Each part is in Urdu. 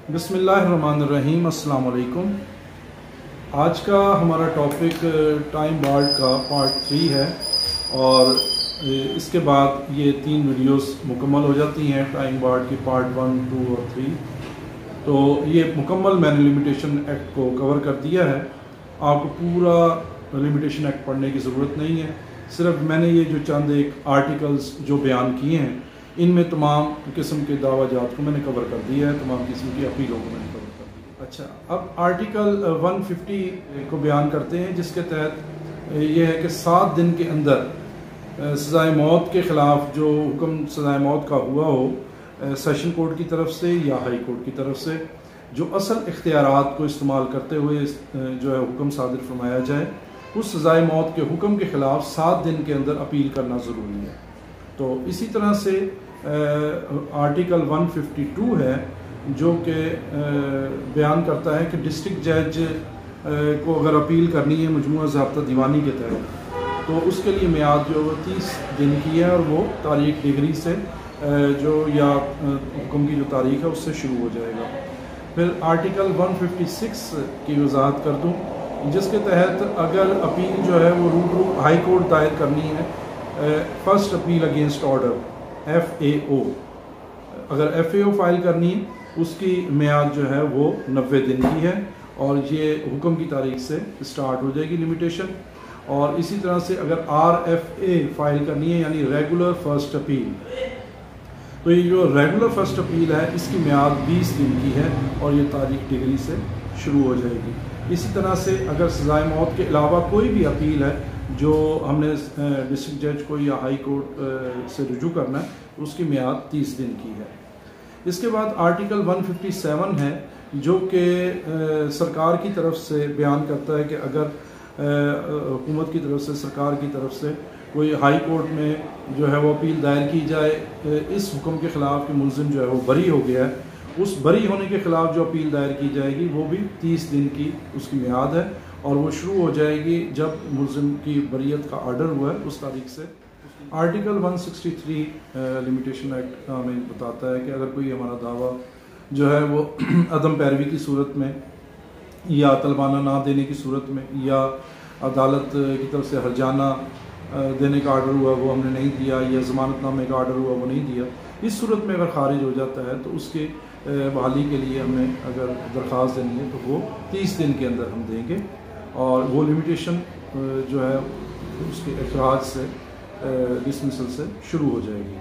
بسم اللہ الرحمن الرحیم، السلام علیکم۔ آج کا ہمارا ٹاپک ٹائم بارڈ کا پارٹ 3 ہے اور اس کے بعد یہ 3 ویڈیوز مکمل ہو جاتی ہیں ٹائم بارڈ کی پارٹ 1، 2 اور 3۔ تو یہ مکمل میں نے لمیٹیشن ایکٹ کو کور کر دیا ہے۔ آپ کو پورا لمیٹیشن ایکٹ پڑھنے کی ضرورت نہیں ہے، صرف میں نے یہ جو چند ایک آرٹیکلز جو بیان کیے ہیں ان میں تمام قسم کے دعویٰ جات کو میں نے کور کر دیا ہے، تمام قسم کی اپیلوں کو میں نے کور کر دیا۔ اچھا، اب آرٹیکل 150 کو بیان کرتے ہیں، جس کے تحت یہ ہے کہ 7 دن کے اندر سزائے موت کے خلاف جو حکم سزائے موت کا ہوا ہو سیشن کورٹ کی طرف سے یا ہائی کورٹ کی طرف سے، جو اصل اختیارات کو استعمال کرتے ہوئے جو ہے حکم صادر فرمایا جائے، اس سزائے موت کے حکم کے خلاف 7 دن کے اندر اپیل کرنا ضروری ہے۔ تو اسی طرح سے آرٹیکل 152 ہے جو کہ بیان کرتا ہے کہ ڈسٹرکٹ جج کو اگر اپیل کرنی ہے مجموعہ ضابطہ دیوانی کے تحت تو اس کے لیے میعاد جو ہے 30 دن کی ہے، اور وہ تاریخ ڈگری سے جو یا حکم کی جو تاریخ ہے اس سے شروع ہو جائے گا۔ پھر آرٹیکل 156 کی وضاحت کر دوں، جس کے تحت اگر اپیل جو ہے وہ روبرو ہائی کورٹ دائر کرنی ہے، first appeal against order FAO، اگر FAO فائل کرنی ہے اس کی میعاد جو ہے وہ 90 دن کی ہے، اور یہ حکم کی تاریخ سے سٹارٹ ہو جائے گی لمیٹیشن۔ اور اسی طرح سے اگر RFA فائل کرنی ہے یعنی ریگولر فرسٹ اپیل، تو یہ جو ریگولر فرسٹ اپیل ہے اس کی میعاد 20 دن کی ہے، اور یہ تاریخ ڈگری سے شروع ہو جائے گی۔ اسی طرح سے اگر سزائے موت کے علاوہ کوئی بھی اپیل ہے جو ہم نے ڈسٹرکٹ جج کو یا ہائی کورٹ سے رجوع کرنا ہے، اس کی میعاد 30 دن کی ہے۔ اس کے بعد آرٹیکل 157 ہے جو کہ سرکار کی طرف سے بیان کرتا ہے کہ اگر حکومت کی طرف سے، سرکار کی طرف سے کوئی ہائی کورٹ میں جو ہے وہ اپیل دائر کی جائے اس حکم کے خلاف کہ ملزم جو ہے وہ بری ہو گیا ہے، اس بری ہونے کے خلاف جو اپیل دائر کی جائے گی وہ بھی 30 دن کی اس کی میعاد ہے، اور وہ شروع ہو جائے گی جب ملزم کی بریت کا آرڈر ہوا ہے اس تاریخ سے۔ آرٹیکل 163 لمیٹیشن ایکٹ ہمیں بتاتا ہے کہ اگر کوئی ہمارا دعویٰ جو ہے وہ عدم پیروی کی صورت میں یا طلبانہ نہ دینے کی صورت میں یا عدالت کی طرف سے ہرجانہ دینے کا آرڈر ہوا وہ ہم نے نہیں دیا، یا ضمانت نامے کا آرڈر ہوا وہ نہیں دیا، اس صورت میں اگر خارج ہو جاتا ہے تو اس کے بحالی کے لیے ہمیں اگر درخواست دینی ہے تو وہ 30 دن کے اندر ہم دیں گے، اور وہ لمیٹیشن جو ہے اس کے اخراج سے ڈسمسل سے شروع ہو جائے گی۔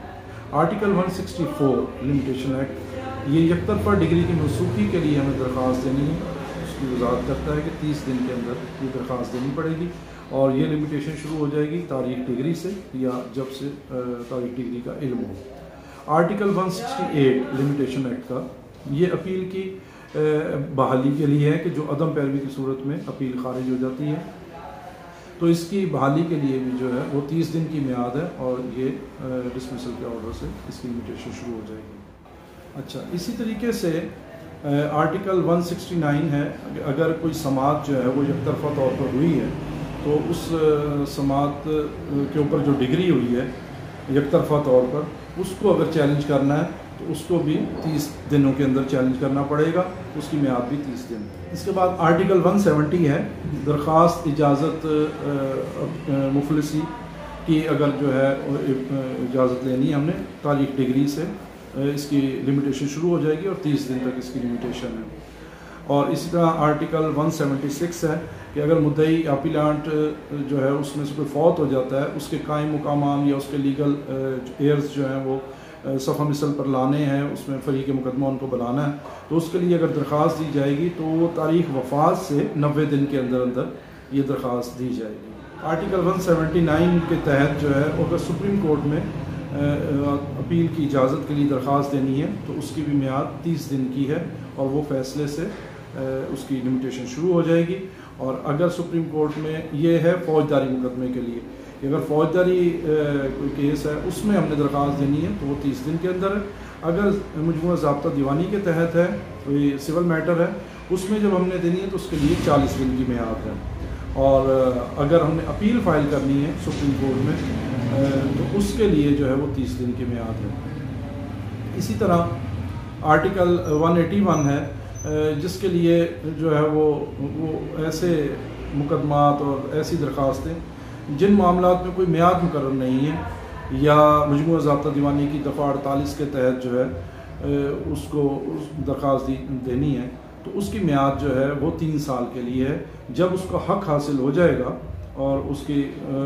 آرٹیکل 164 لمیٹیشن ایکٹ یہ یک طرفہ ڈگری کی منسوخی کے لیے ہمیں درخواست دینی ہے، اس کی وضاحت کرتا ہے کہ 30 دن کے اندر یہ درخواست دینی پڑے گی، اور یہ لمیٹیشن شروع ہو جائے گی تاریخ ڈگری سے یا جب سے تاریخ ڈگری کا علم ہو۔ آرٹیکل 168 لمیٹیشن ایکٹ کا یہ اپیل کی بحالی کے لیے ہے کہ جو عدم پیروی کی صورت میں اپیل خارج ہو جاتی ہے تو اس کی بحالی کے لیے بھی جو ہے وہ 30 دن کی میعاد ہے، اور یہ ڈسمسل کے آرڈر سے اس کی لمیٹیشن شروع ہو جائے گی۔ اچھا، اسی طریقے سے آرٹیکل 169 ہے، اگر کوئی سماعت جو ہے وہ یک طرفہ طور پر ہوئی ہے تو اس سماعت کے اوپر جو ڈگری ہوئی ہے یک طرفہ طور پر، اس کو اگر چیلنج کرنا ہے تو اس کو بھی 30 دنوں کے اندر چیلنج کرنا پڑے گا، اس کی میعاد بھی 30 دن۔ اس کے بعد آرٹیکل 170 ہے، درخواست اجازت مفلسی کی اگر جو ہے اجازت لینی ہے ہم نے تاریخ ڈگری سے اس کی لمیٹیشن شروع ہو جائے گی، اور 30 دن تک اس کی لمیٹیشن ہے۔ اور اسی طرح آرٹیکل 176 ہے کہ اگر مدعی اپیلانٹ جو ہے اس میں سے کوئی فوت ہو جاتا ہے، اس کے قائم مقامان یا اس کے لیگل ایئرز جو ہیں وہ صفحہ مثل پر لانے ہیں، اس میں فریق مقدمہ ان کو بلانا ہے، تو اس کے لیے اگر درخواست دی جائے گی تو وہ تاریخ وفات سے 90 دن کے اندر اندر یہ درخواست دی جائے گی۔ آرٹیکل 179 کے تحت جو ہے اگر سپریم کورٹ میں اپیل کی اجازت کے لیے درخواست دینی ہے تو اس کی بھی میعاد 30 دن کی ہے، اور وہ فیصلے سے اس کی لمیٹیشن شروع ہو جائے گی۔ اور اگر سپریم کورٹ میں یہ ہے فوجداری مقدمے کے لیے کہ اگر فوجداری کوئی کیس ہے اس میں ہم نے درخواست دینی ہے تو وہ 30 دن کے اندر ہے۔ اگر مجموعہ ضابطہ دیوانی کے تحت ہے، کوئی سول میٹر ہے، اس میں جب ہم نے دینی ہے تو اس کے لیے 40 دن کی میعاد ہے۔ اور اگر ہم نے اپیل فائل کرنی ہے سپریم کورٹ میں تو اس کے لیے جو ہے وہ 30 دن کی میعاد ہے۔ اسی طرح آرٹیکل 181 ہے جس کے لیے جو ہے وہ ایسے مقدمات اور ایسی درخواستیں جن معاملات میں کوئی میعاد مقرر نہیں ہے یا مجموعہ ضابطہ دیوانی کی دفعہ 48 کے تحت جو ہے اس کو درخواست دینی ہے، تو اس کی میعاد جو ہے وہ 3 سال کے لیے ہے۔ جب اس کا حق حاصل ہو جائے گا اور اس کی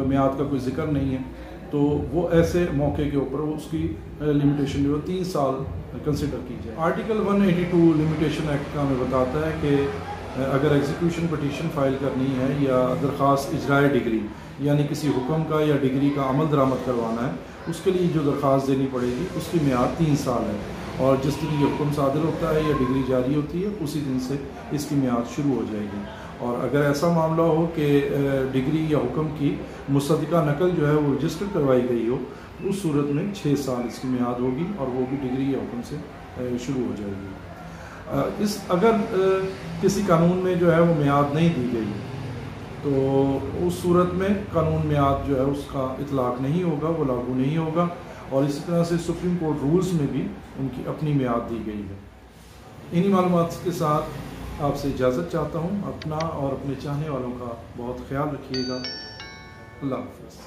میعاد کا کوئی ذکر نہیں ہے تو وہ ایسے موقع کے اوپر اس کی لمیٹیشن جو ہے 3 سال کنسیڈر کی جائے۔ آرٹیکل 182 لمیٹیشن ایکٹ کا ہمیں بتاتا ہے کہ اگر ایگزیکیوشن پٹیشن فائل کرنی ہے یا درخواست اجرائے ڈگری یعنی کسی حکم کا یا ڈگری کا عمل درآمد کروانا ہے، اس کے لیے جو درخواست دینی پڑے گی اس کی میعاد 3 سال ہے، اور جس دن یہ حکم صادر ہوتا ہے یا ڈگری جاری ہوتی ہے اسی دن سے اس کی میعاد شروع ہو جائے گی۔ اور اگر ایسا معاملہ ہو کہ ڈگری یا حکم کی مصدقہ نقل جو ہے وہ رجسٹر کروائی گئی ہو، اس صورت میں 6 سال اس کی میعاد ہوگی اور وہ بھی ڈگری یا حکم سے شروع ہو جائے گی۔ اگر کسی قانون میں جو ہے وہ میعاد نہیں دی گئی تو اس صورت میں قانون میعاد جو ہے اس کا اطلاق نہیں ہوگا، وہ لاگو نہیں ہوگا، اور اسی طرح سے سپریم کورٹ رولز میں بھی ان کی اپنی میعاد دی گئی ہے۔ انہی معلومات کے ساتھ آپ سے اجازت چاہتا ہوں۔ اپنا اور اپنے چاہنے والوں کا بہت خیال رکھیے گا۔ اللہ حافظ۔